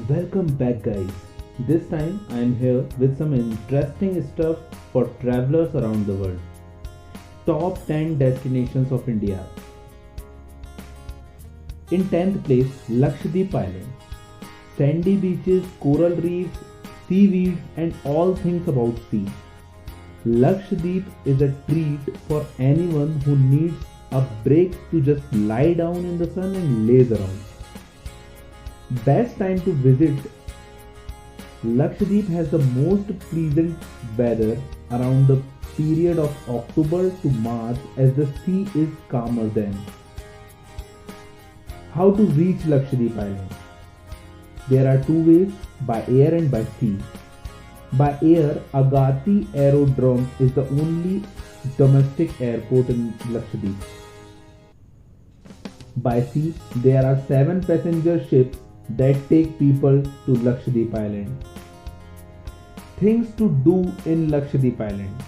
Welcome back, guys. This time I am here with some interesting stuff for travelers around the world. Top 10 destinations of India. In 10th place, Lakshadweep Island. Sandy beaches, coral reefs, seaweed, and all things about sea. Lakshadweep is a treat for anyone who needs a break to just lie down in the sun and laze around. Best time to visit Lakshadweep has the most pleasant weather around the period of October to March as the sea is calmer then. How to reach Lakshadweep Island? There are two ways, by air and by sea. By air, Agatti Aerodrome is the only domestic airport in Lakshadweep. By sea, there are 7 passenger ships that take people to Lakshadweep Island. Things to do in Lakshadweep Island.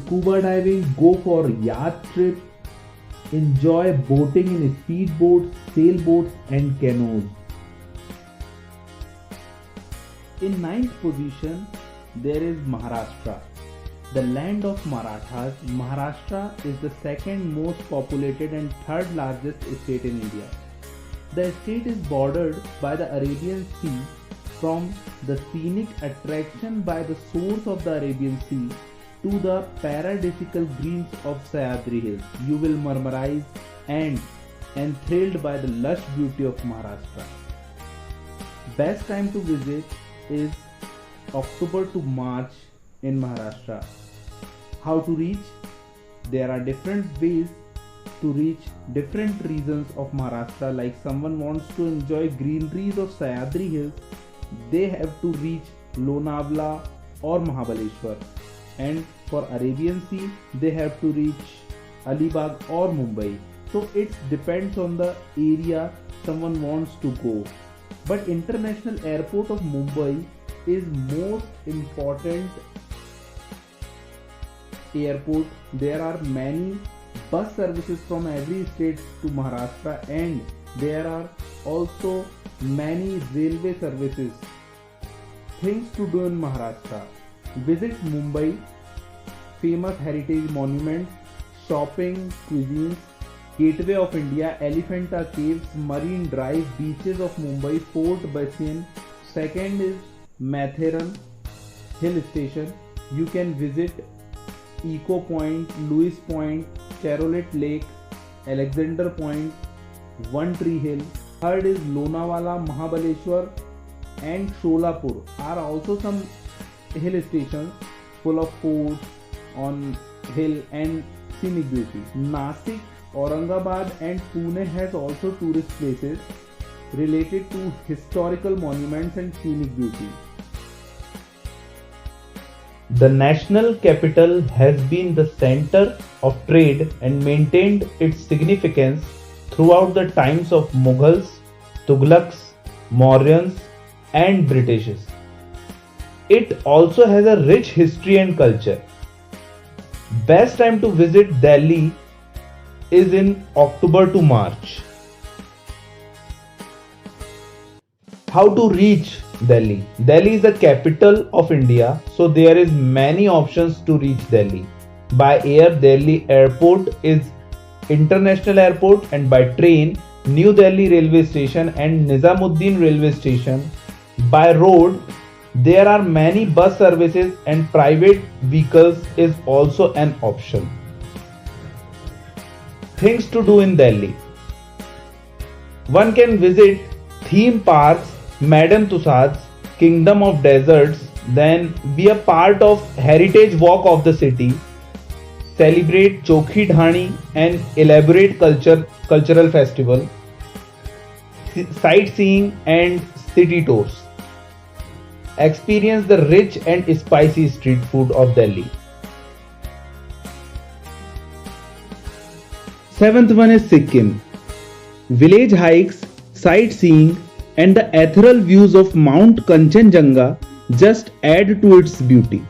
Scuba diving, go for yacht trip, enjoy boating in speedboats, sailboats and canoes. In ninth position, there is Maharashtra. The land of Marathas, Maharashtra is the second most populated and third largest state in India. The state is bordered by the Arabian Sea from the scenic attraction by the source of the Arabian Sea to the paradisical greens of Sahyadri Hills. You will mesmerize and enthralled by the lush beauty of Maharashtra. Best time to visit is October to March in Maharashtra. How to reach? There are different ways to reach different regions of Maharashtra. Like someone wants to enjoy greeneries of Sahyadri Hills, they have to reach Lonavala or Mahabaleshwar. And for Arabian Sea, they have to reach Alibag or Mumbai. So it depends on the area someone wants to go. But International Airport of Mumbai is most important airport. There are many bus services from every state to Maharashtra and there are also many railway services. Things to do in Maharashtra. Visit Mumbai, famous heritage monuments, shopping, cuisines, Gateway of India, Elephanta Caves, Marine Drive, beaches of Mumbai, Fort Bassian. Second is Matheran Hill Station. You can visit Eco Point, Lewis Point, Charolette Lake, Alexander Point, One Tree Hill. Third is Lonavala, Mahabaleshwar and Sholapur are also some hill stations full of forts on hill and scenic beauty. Nasik, Aurangabad and Pune has also tourist places related to historical monuments and scenic beauty. The national capital has been the center of trade and maintained its significance throughout the times of Mughals, Tughlaqs, Mauryans and Britishes. It also has a rich history and culture. Best time to visit Delhi is in October to March. How to reach Delhi? Delhi is the capital of India, so there is many options to reach Delhi. By air, Delhi Airport is international airport and by train, New Delhi Railway Station and Nizamuddin Railway Station. By road, there are many bus services and private vehicles is also an option. Things to do in Delhi. One can visit theme parks, Madame Tussauds, Kingdom of Deserts, then be a part of Heritage Walk of the city, celebrate Chokhi Dhani and elaborate cultural festival, sightseeing and city tours. Experience the rich and spicy street food of Delhi. Seventh one is Sikkim. Village hikes, sightseeing and the ethereal views of Mount Kanchenjunga just add to its beauty.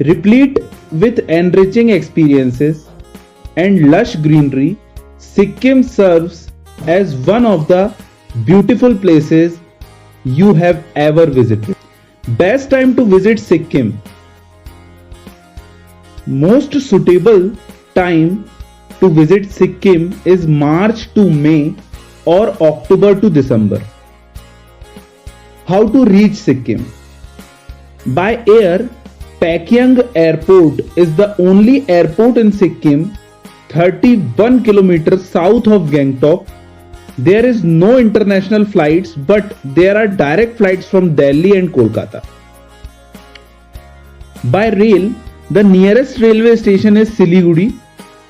Replete with enriching experiences and lush greenery, Sikkim serves as one of the beautiful places you have ever visited. Best time to visit Sikkim. Most suitable time to visit Sikkim is March to May or October to December. How to reach Sikkim? By air, Pakyang Airport is the only airport in Sikkim, 31 kilometers south of Gangtok. There is no international flights, but there are direct flights from Delhi and Kolkata. By rail, the nearest railway station is Siliguri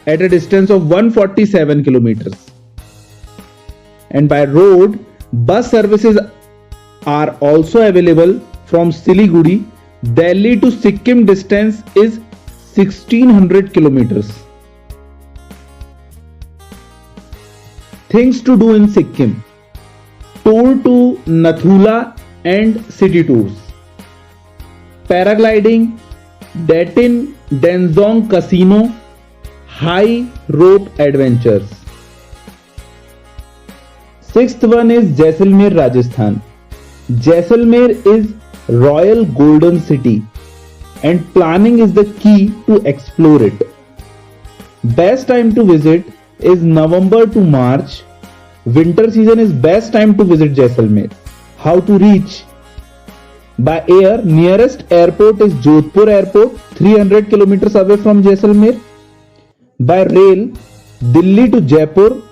at a distance of 147 kilometers. And by road, bus services are also available from Siliguri. Delhi to Sikkim distance is 1600 kilometers. Things to do in Sikkim. Tour to Nathula and city tours. Paragliding, Datin Denzong Casino, high rope adventures. Sixth one is Jaisalmer, Rajasthan. Jaisalmer is Royal Golden City and planning is the key to explore it. Best time to visit is November to March. Winter season is best time to visit Jaisalmer. How to reach? By air, nearest airport is Jodhpur Airport, 300 kilometers away from Jaisalmer. By rail, Delhi to Jaipur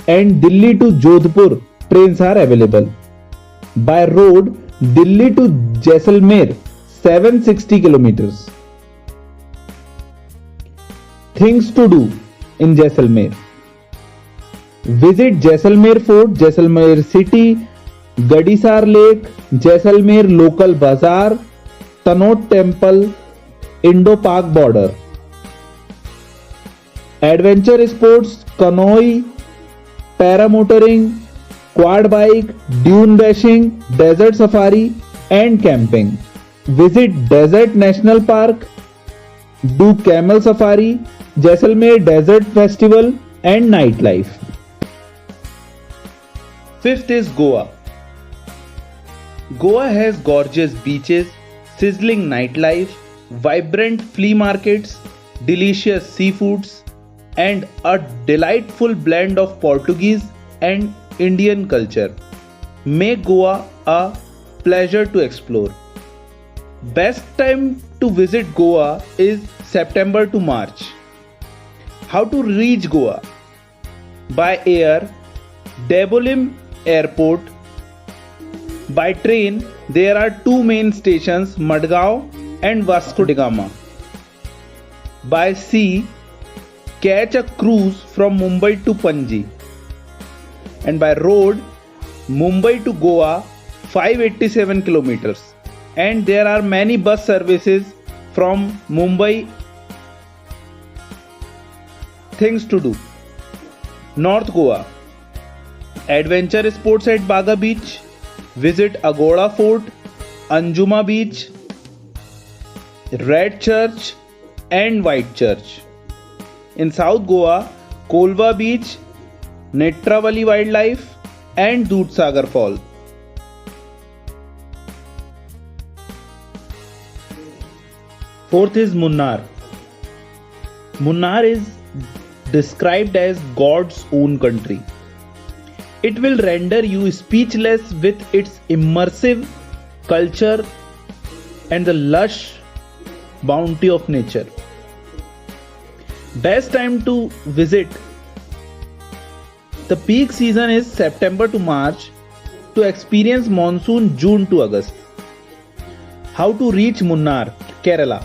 and Delhi to Jodhpur trains are available. By road, Delhi to Jaisalmer, 760 kilometers. Things to do in Jaisalmer. Visit Jaisalmer Fort, Jaisalmer City, Gadisar Lake, Jaisalmer Local Bazaar, Tanot Temple, Indo-Pak border. Adventure sports, canoe, paramotoring, quad bike, dune bashing, desert safari and camping. Visit Desert National Park, do camel safari, Jaisalmer Desert Festival and nightlife. Fifth is Goa. Goa has gorgeous beaches, sizzling nightlife, vibrant flea markets, delicious seafoods, and a delightful blend of Portuguese and Indian culture. Make Goa a pleasure to explore. Best time to visit Goa is September to March. How to reach Goa? By air, Dabolim Airport. By train, there are two main stations, Madgaon and Vasco da Gama. By sea, catch a cruise from Mumbai to Panji. And by road, Mumbai to Goa, 587 kilometers. And there are many bus services from Mumbai. Things to do. North Goa. Adventure sports at Baga Beach. Visit Agoda Fort, Anjuma Beach, Red Church and White Church. In South Goa, Kolva Beach, Netravali Wildlife and Dudhsagar Fall. Fourth is Munnar. Munnar is described as God's own country. It will render you speechless with its immersive culture and the lush bounty of nature. Best time to visit. The peak season is September to March. To experience monsoon, June to August. How to reach Munnar, Kerala?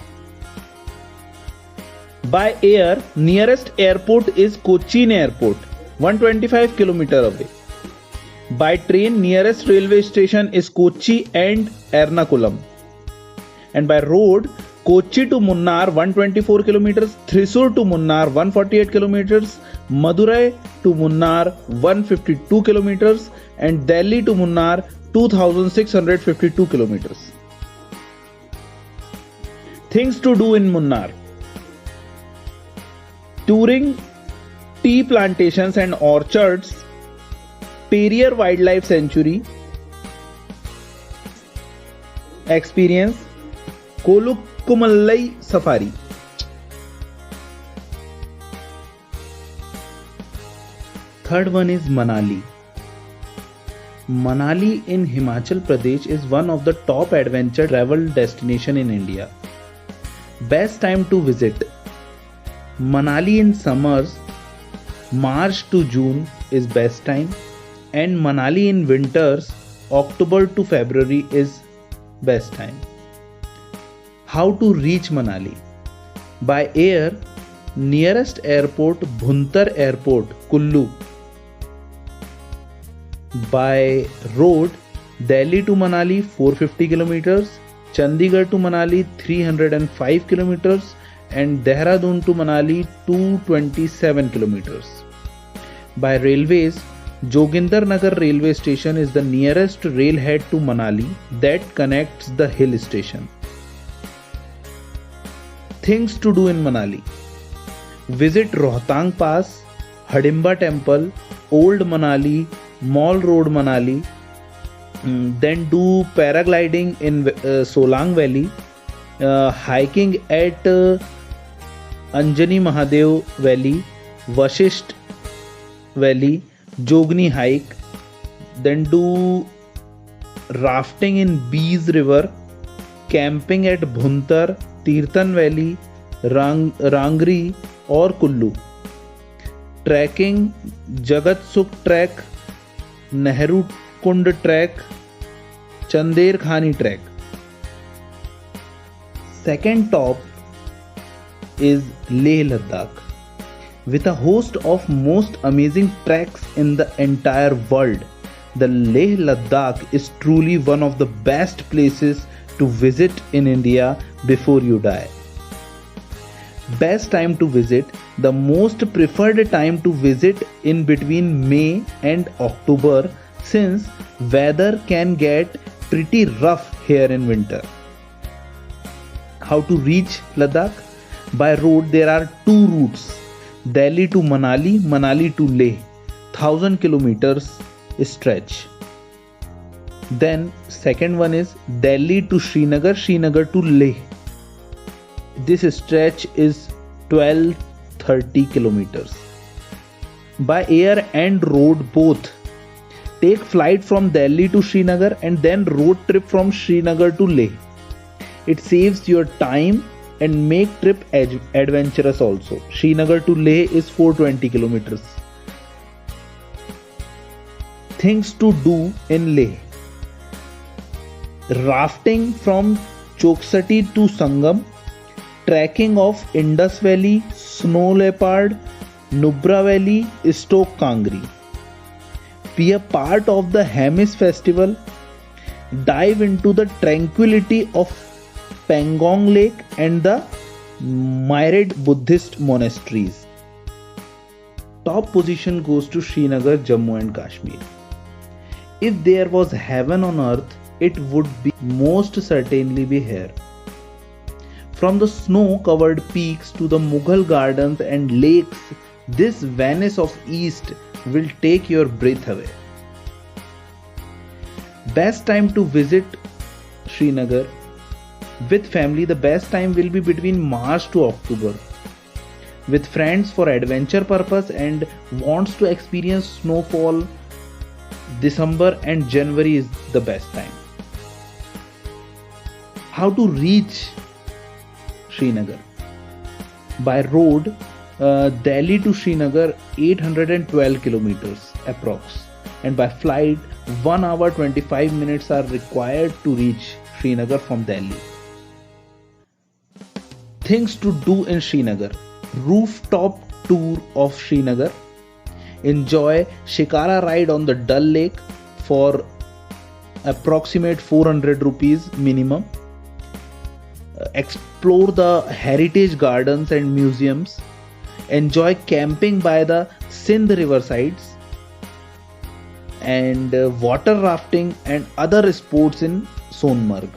By air, nearest airport is Cochin Airport, 125 km away. By train, nearest railway station is Kochi and Ernakulam. And by road, Kochi to Munnar 124 km, Thrissur to Munnar 148 km, Madurai to Munnar 152 km and Delhi to Munnar 2652 km. Things to do in Munnar. Touring tea plantations and orchards, Perrier Wildlife Sanctuary, experience Kolukkumalai Safari. Third one is Manali. Manali in Himachal Pradesh is one of the top adventure travel destination in India. Best time to visit: Manali in summers, March to June is best time, and Manali in winters, October to February is best time. How to reach Manali? By air, nearest airport Bhuntar Airport, Kullu. By road, Delhi to Manali 450 kilometers, Chandigarh to Manali 305 kilometers, and Dehradun to Manali 227 kilometers. By railways, Joginder Nagar railway station is the nearest railhead to Manali that connects the hill station. Things to do in Manali: visit Rohtang Pass, Hidimba Temple, Old Manali, Mall Road Manali, then do paragliding in Solang Valley, hiking at Anjani Mahadev Valley, Vashisht Valley, Jogni hike, then do rafting in Bees River, camping at Bhuntar, Tirthan Valley, Rangri or Kullu, trekking Jagat Sukh Trek, Nehru Kund Trek, Chander Khani Trek. Second top is Leh Ladakh. With a host of most amazing treks in the entire world, the Leh Ladakh is truly one of the best places to visit in India before you die. Best time to visit: the most preferred time to visit in between May and October, since weather can get pretty rough here in winter. How to reach Ladakh? By road, there are two routes: Delhi to Manali, Manali to Leh, 1000 kilometers stretch. Then second one is Delhi to Srinagar, Srinagar to Leh. This stretch is 1230 kilometers. By air and road both, take flight from Delhi to Srinagar and then road trip from Srinagar to Leh. It saves your time and make trip adventurous also. Srinagar to Leh is 420 kilometers. Things to do in Leh: rafting from Choksati to Sangam, trekking of Indus Valley, Snow Leopard, Nubra Valley, Stoke Kangri. Be a part of the Hemis festival. Dive into the tranquility of Pangong Lake and the myriad Buddhist monasteries. Top position goes to Srinagar, Jammu and Kashmir. If there was heaven on earth, it would be most certainly be here. From the snow-covered peaks to the Mughal gardens and lakes, this Venice of East will take your breath away. Best time to visit Srinagar: with family, the best time will be between March to October. With friends for adventure purpose and wants to experience snowfall, December and January is the best time. How to reach Srinagar? By road, Delhi to Srinagar 812 kilometers approx, and by flight 1 hour 25 minutes are required to reach Srinagar from Delhi. Things to do in Srinagar: rooftop tour of Srinagar, enjoy Shikara ride on the Dal Lake for approximate 400 rupees minimum, explore the heritage gardens and museums, enjoy camping by the Sindh river sides, and water rafting and other sports in Sonmarg.